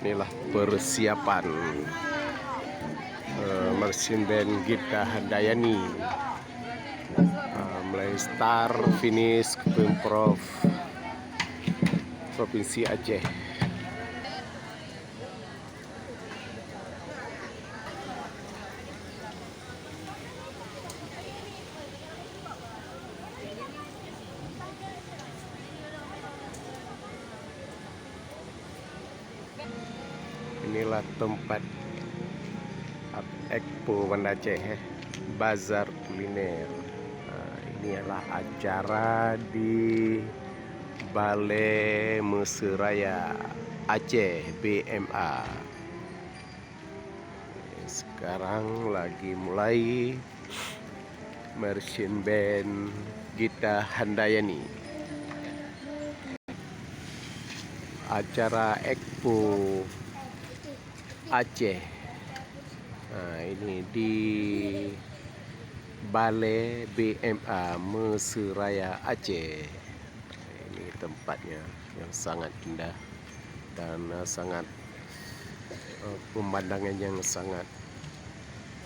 Inilah persiapan marching band Gita Handayani mulai start finish ke Pemprov Provinsi Aceh. Inilah tempat Expo Banda Aceh, bazar kuliner. Ini adalah acara di Balai Mesiraya Aceh BMA. Sekarang lagi mulai marching band Gita Handayani. Acara Expo Aceh. Ini di Balai BMA Mesiraya Aceh. Ini tempatnya yang sangat indah dan sangat pemandangan yang sangat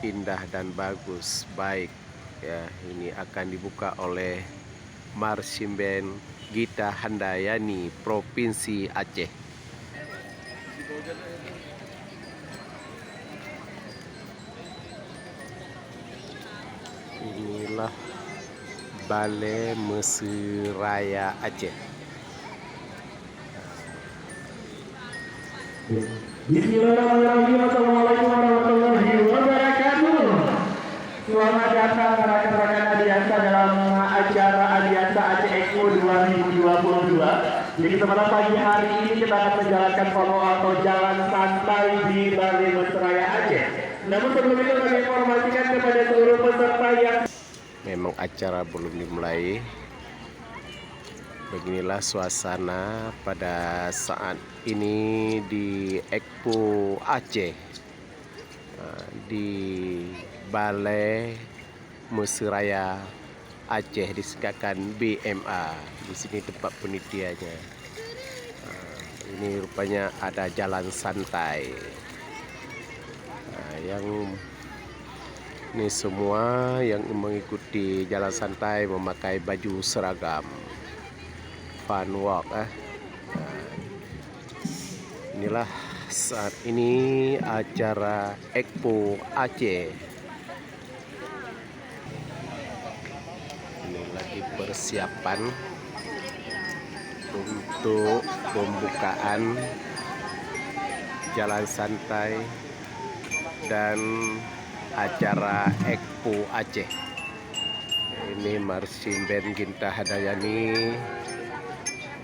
indah dan bagus, baik ya. Ini akan dibuka oleh marching band Gita Handayani Provinsi Aceh. Inilah Balai Mesiraya Aceh. Bismillahirrahmanirrahim. Assalamualaikum warahmatullahi wabarakatuh. Selamat datang rekan-rekan Adiansa dalam acara Adiansa Aceh Expo 2022. Jadi pada pagi hari ini kita akan menjalankan follow atau jalan santai di Balai Mesiraya Aceh. Namun sebelum itu kami informasikan kepada seluruh peserta yang memang acara belum dimulai. Beginilah suasana pada saat ini di Expo Aceh, di Balai Mesiraya Aceh, disingkatkan BMA. Di sini tempat penitiannya. Ini rupanya ada jalan santai. Yang ini semua yang mengikuti jalan santai memakai baju seragam. Fun walk. Inilah saat ini acara Expo Aceh. Ini lagi persiapan untuk pembukaan jalan santai dan acara Expo Aceh. Ini marching band Gita Handayani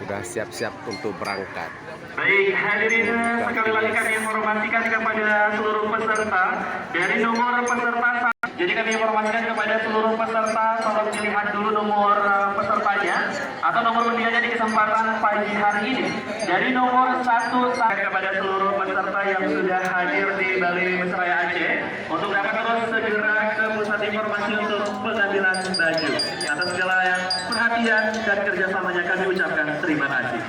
sudah siap-siap untuk berangkat. Baik, hadirin sekali lagi kami informasikan kepada seluruh peserta dari nomor peserta. Jadi kami informasikan kepada seluruh peserta, tolong dilihat dulu nomor pesertanya atau nomor undiannya di kesempatan pagi hari ini. Dari nomor 1 sampai kepada seluruh peserta yang sudah hadir di Balai Mesiraya Aceh untuk dapat terus segera ke pusat informasi untuk pengambilan baju. Atas segala perhatian dan kerjasamanya kami ucapkan terima kasih.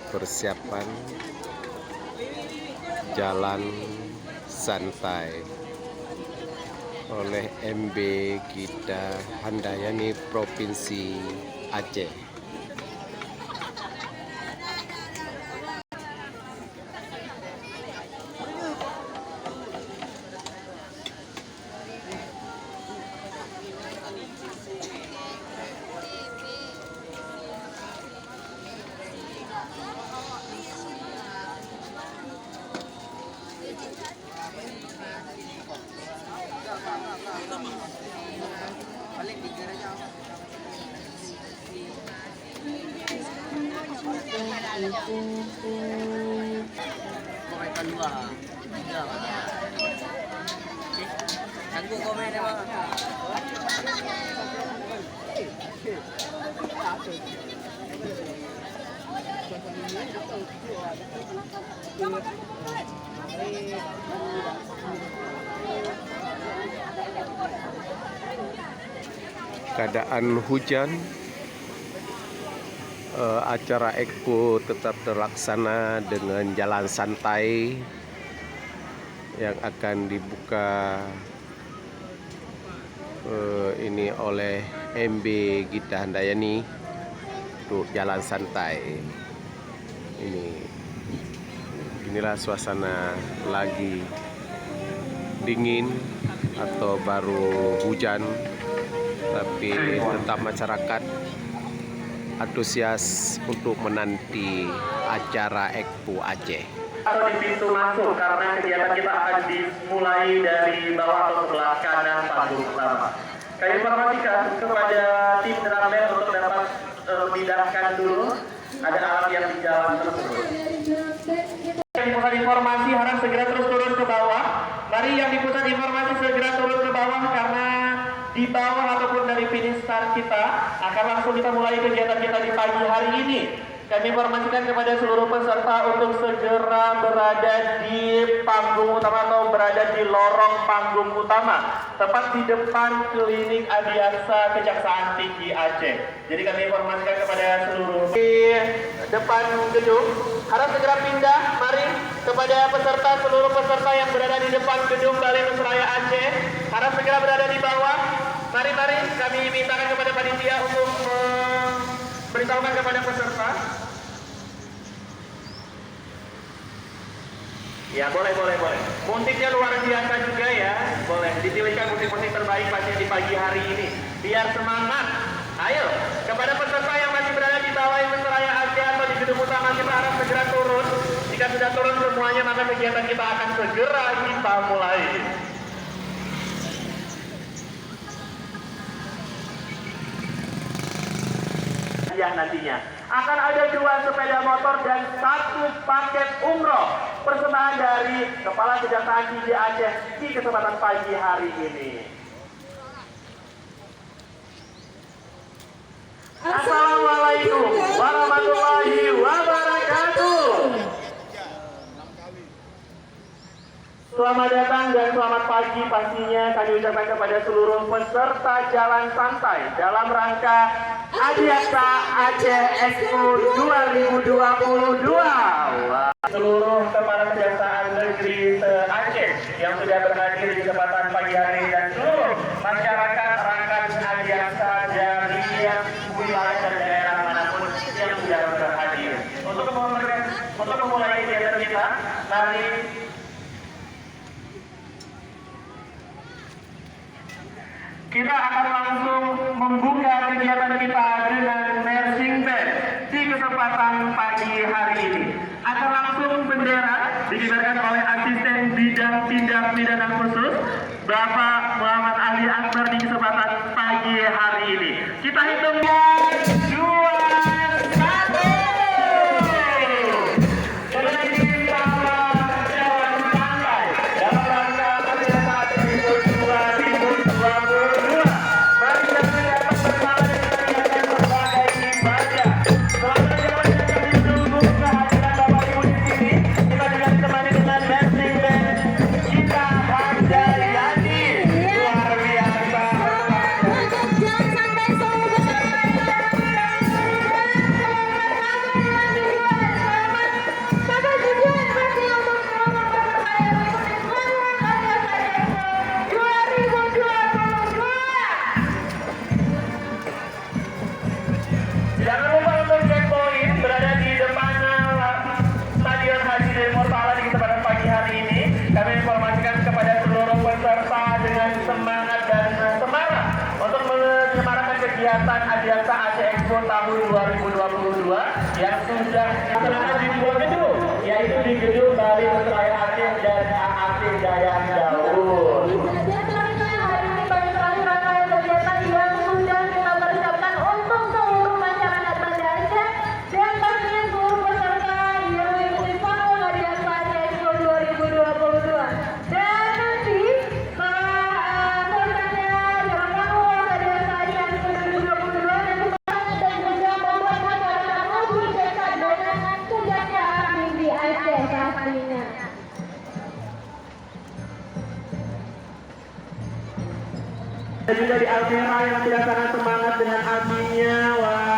Persiapan jalan santai oleh MB Gita Handayani Provinsi Aceh. Komentar dua, tiga. Tunggu komen ya, Bang. Keadaan hujan, acara Expo tetap terlaksana dengan jalan santai yang akan dibuka ini oleh MB Gita Handayani untuk jalan santai. Inilah suasana lagi dingin atau baru hujan, tapi tetap masyarakat antusias untuk menanti acara Expo Aceh. Atau di pintu masuk, karena kegiatan kita akan dimulai dari bawah atau sebelah kanan panggung utama. Kami informasikan kepada tim drum band untuk dapat memindahkan dulu ada alat yang di jalan tersebut. Yang di pusat informasi harap segera terus turun ke bawah. Mari yang di pusat informasi segera turun ke bawah, karena di bawah ataupun dari finish start kita akan langsung kita mulai kegiatan kita di pagi hari ini. Kami informasikan kepada seluruh peserta untuk segera berada di panggung utama atau berada di lorong panggung utama, tepat di depan klinik Adiaksa Kejaksaan Tinggi Aceh. Jadi kami informasikan kepada seluruh di depan gedung harap segera pindah. Mari kepada peserta, seluruh peserta yang berada di depan gedung Balai Nusraya Aceh harap segera berada di bawah. Mari kami mintakan kepada panitia untuk beritahukan kepada peserta. Ya, boleh. Musiknya luar biasa juga ya. Boleh dipilihkan musik-musik terbaik pasti di pagi hari ini. Biar semangat. Ayo, kepada peserta yang masih berada di Balai Nusraya Aceh atau di gedung utama, kita harap segera turun. Jika sudah turun semuanya, maka kegiatan kita akan segera kita mulai. Nantinya akan ada 2 sepeda motor dan 1 paket umroh persembahan dari Kepala Kejaksaan Tinggi Aceh di kesempatan pagi hari ini. Assalamualaikum warahmatullahi wabarakatuh. Selamat datang dan selamat pagi pastinya kami ucapkan kepada seluruh peserta jalan santai dalam rangka Adiaksa Aceh Expo 2022. Seluruh Kepala Kejaksaan Negeri Aceh yang sudah berhadir di kesempatan pagi hari dan seluruh masyarakat rangkaian Adiaksa dari wilayah dan daerah manapun yang sudah berhadir. Untuk memulai kegiatan kita, mari kita akan langsung membuka kegiatan kita dengan marching band di kesempatan pagi hari ini. Akan langsung bendera dikibarkan oleh asisten bidang tindak pidana khusus Bapak Muhammad Ali Akbar di kesempatan pagi hari ini. Kita hitung 2, 1. Dan juga di Almera yang tidak sangat semangat dengan adminnya. Wah.